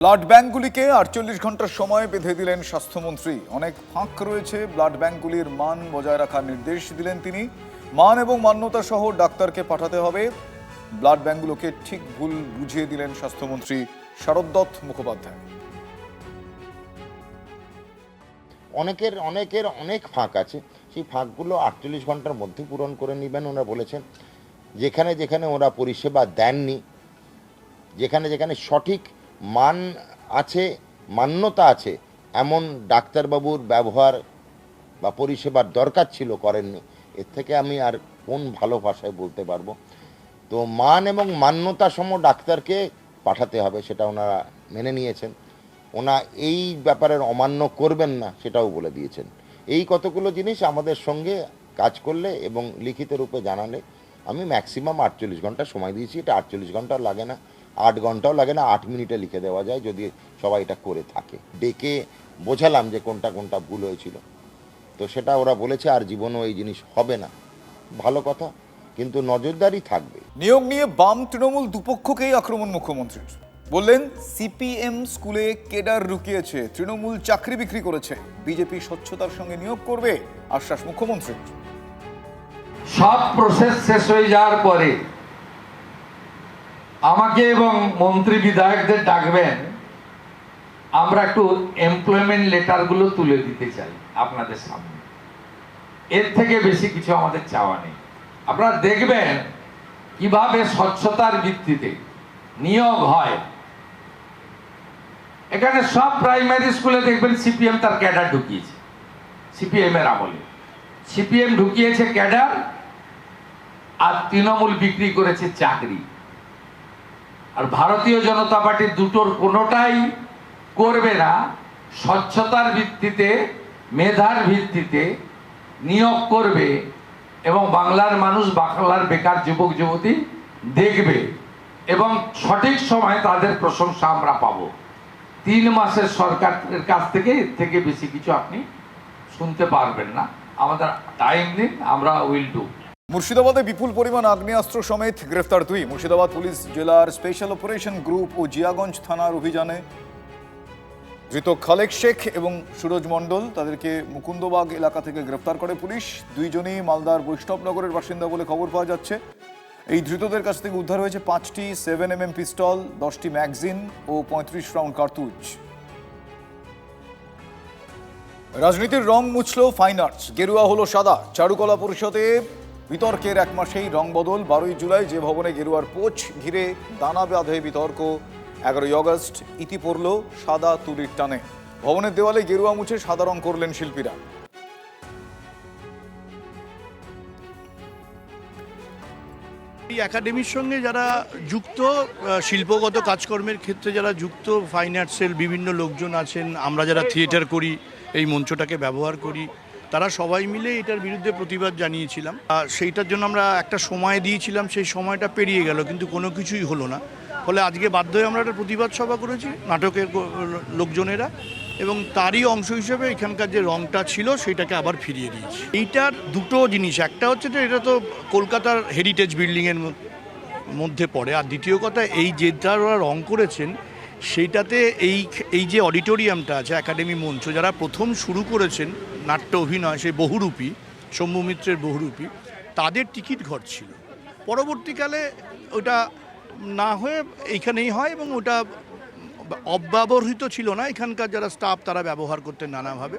Blood ব্যাংকগুলিকে 48 ঘন্টার সময় বেঁধে দিলেন স্বাস্থ্যমন্ত্রী। অনেক ফাঁক রয়েছে, ব্লাড ব্যাংকগুলির মান বজায় রাখার নির্দেশ দিলেন তিনি। মান এবং মান্যতা সহ ডাক্তারকে পাঠাতে হবে। ব্লাড ব্যাংকগুলোকে ঠিক ভুল বুঝিয়ে দিলেন স্বাস্থ্যমন্ত্রী শারদত্ত মুখোপাধ্যায়। অনেকের অনেক ফাঁক আছে, সেই ফাঁকগুলো 48 ঘন্টার মধ্যে পূরণ করে নেবেন ওরা বলেছেন। যেখানে যেখানে ওরা পরিষেবা দেননি, যেখানে যেখানে সঠিক মান আছে, মান্যতা আছে, এমন ডাক্তারবাবুর ব্যবহার বা পরিষেবার দরকার ছিল করেননি, এর থেকে আমি আর কোন ভালো ভাষায় বলতে পারবো। তো মান এবং মান্যতা সম ডাক্তারকে পাঠাতে হবে, সেটা ওনারা মেনে নিয়েছেন। ওনা এই ব্যাপারের অমান্য করবেন না সেটাও বলে দিয়েছেন। এই কতগুলো জিনিস আমাদের সঙ্গে কাজ করলে এবং লিখিত রূপে জানালে আমি ম্যাক্সিমাম 48 ঘন্টা সময় দিয়েছি। এটা 48 ঘন্টাও লাগে না, 8 ঘন্টাও লাগে না, 8 মিনিটে লিখে দেওয়া যায় যদি সবাই এটা করে থাকে। ডেকে বোঝালাম যে কোনটা কোনটা ভুল হয়েছিল, তো সেটা ওরা বলেছে আর জীবনও এই জিনিস হবে না। ভালো কথা, কিন্তু নজরদারি থাকবে। নিয়োগ নিয়ে বাম তৃণমূল দুপক্ষকেই আক্রমণ মুখ্যমন্ত্রীর। বললেন সিপিএম স্কুলে কেডার রুকিয়েছে, তৃণমূল চাকরি বিক্রি করেছে, বিজেপি স্বচ্ছতার সঙ্গে নিয়োগ করবে, আশ্বাস মুখ্যমন্ত্রীর। সব প্রসেস শেষ হয়ে যাওয়ার পরে আমাকে এবং মন্ত্রী বিধায়কদের ডাকবেন, আমরা একটু এমপ্লয়মেন্ট লেটারগুলো তুলে দিতে চাই আপনাদের সামনে। এর থেকে বেশি কিছু আমাদের চাওয়া নেই। আপনারা দেখবেন কিভাবে স্বচ্ছতার ভিত্তিতে নিয়োগ হয়। এখানে সব প্রাইমারি স্কুলে দেখবেন সিপিএম তার ক্যাডার ঢুকিয়েছে। সিপিএম এর আমলে সিপিএম ঢুকিয়েছে ক্যাডার, আর তৃণমূল বিক্রি করেছে চাকরি। আর ভারতীয় জনতা পার্টি দুটোর কোনোটাই করবে না। স্বচ্ছতার ভিত্তিতে, মেধার ভিত্তিতে নিয়োগ করবে এবং বাংলার মানুষ, বাংলার বেকার যুবক যুবতী দেখবে এবং সঠিক সময় তাদের প্রশংসা আমরা পাবো। 3 মাসের সরকারের কাছ থেকে এর থেকে বেশি কিছু আপনি শুনতে পারবেন না। আমাদের টাইম দিন, আমরা উইল ডু। মুর্শিদাবাদে বিপুল পরিমাণ আগ্নেয়াস্ত্র সমেত গ্রেফতার 2। মুর্শিদাবাদ পুলিশ জেলার স্পেশাল অপারেশন গ্রুপ ও জিয়াগঞ্জ থানার অভিযানে ধৃত খালেক শেখ এবং সুরজ মণ্ডল, তাদেরকে মুকুন্দবাগ এলাকা থেকে গ্রেফতার করে পুলিশ। দুইজনই মালদার বৈষ্ণবনগরের বাসিন্দা বলে খবর পাওয়া যাচ্ছে। এই ধৃতদের কাছ থেকে উদ্ধার হয়েছে 5টি 7mm পিস্তল, 10টি ম্যাগজিন ও 35 রাউন্ড কার্তুজ। রাজনীতির রং মুছল ফাইন আর্টস, গেরুয়া হলো সাদা। চারুকলা পরিষদে বিতর্কের 1 মাসেই রং বদল। 12ই জুলাই যে ভবনে গেরুয়ার পোচ ঘিরে দানা বাঁধে বিতর্ক, 11ই আগস্ট ইতি পড়ল সাদা তুলির টানে। ভবনের দেওয়ালে গেরুয়া মুছে সাদা রং করলেন শিল্পীরা। এই একাডেমির সঙ্গে যারা যুক্ত, শিল্পগত কাজকর্মের ক্ষেত্রে যারা যুক্ত, ফাইন আর্টসের বিভিন্ন লোকজন আছেন, আমরা যারা থিয়েটার করি, এই মঞ্চটাকে ব্যবহার করি, তারা সবাই মিলে এটার বিরুদ্ধে প্রতিবাদ জানিয়েছিলাম। সেইটার জন্য আমরা একটা সময় দিয়েছিলাম, সেই সময়টা পেরিয়ে গেল, কিন্তু কোনো কিছুই হলো না। ফলে আজকে বাধ্য হয়ে আমরা একটা প্রতিবাদ সভা করেছি নাটকের লোকজনেরা, এবং তারই অংশ হিসেবে এখানকার যে রংটা ছিল সেটাকে আবার ফিরিয়ে দিয়েছি। এইটার দুটো জিনিস, একটা হচ্ছে যে এটা তো কলকাতার হেরিটেজ বিল্ডিংয়ের মধ্যে পড়ে, আর দ্বিতীয় কথা এই যেটা ওরা রং করেছেন সেইটাতে এই যে অডিটোরিয়ামটা আছে, একাডেমি মঞ্চ, যারা প্রথম শুরু করেছেন নাট্য অভিনয়, সেই বহুরূপী, শম্ভু মিত্রের বহুরূপী, তাদের টিকিট ঘর ছিল। পরবর্তীকালে ওটা না হয়ে এইখানেই হয়, এবং ওটা অব্যবহৃত ছিল না। এখানকার যারা স্টাফ তারা ব্যবহার করতেন নানাভাবে,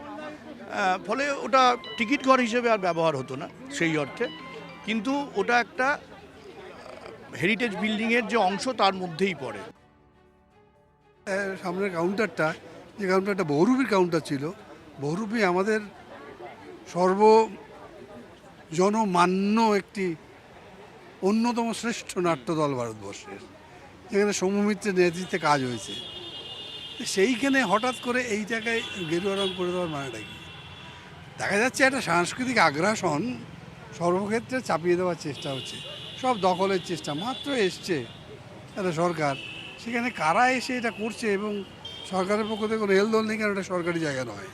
ফলে ওটা টিকিট ঘর হিসেবে আর ব্যবহার হতো না সেই অর্থে। কিন্তু ওটা একটা হেরিটেজ বিল্ডিংয়ের যে অংশ তার মধ্যেই পড়ে। সামনের কাউন্টারটা, যে কাউন্টারটা বহুরূপীর কাউন্টার ছিল, বহুরূপী আমাদের সর্বজনমান্য একটি অন্যতম শ্রেষ্ঠ নাট্যদল ভারতবর্ষের, যেখানে শম্ভু মিত্রের নেতৃত্বে কাজ হয়েছে। সেইখানে হঠাৎ করে এই জায়গায় গেরুয়া রং করে দেওয়ার মানেটা কি? দেখা যাচ্ছে একটা সাংস্কৃতিক আগ্রাসন সর্বক্ষেত্রে চাপিয়ে দেওয়ার চেষ্টা হচ্ছে, সব দখলের চেষ্টা। মাত্র এসছে একটা সরকার, সেখানে কারা এসে এটা করছে, এবং সরকারের পক্ষ থেকে কোনো হেলদোল নেই, কারণ এটা সরকারি জায়গা নয়।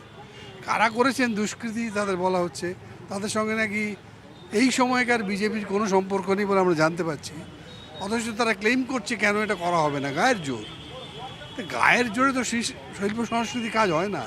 কারা করেছেন দুষ্কৃতি তাদের বলা হচ্ছে, তাদের সঙ্গে নাকি এই সময়কার বিজেপির কোনো সম্পর্ক নেই বলে আমরা জানতে পারছি। অথচ তারা ক্লেম করছে কেন এটা করা হবে না, গায়ের জোর। গায়ের জোরে তো শিল্প সংস্কৃতি কাজ হয় না।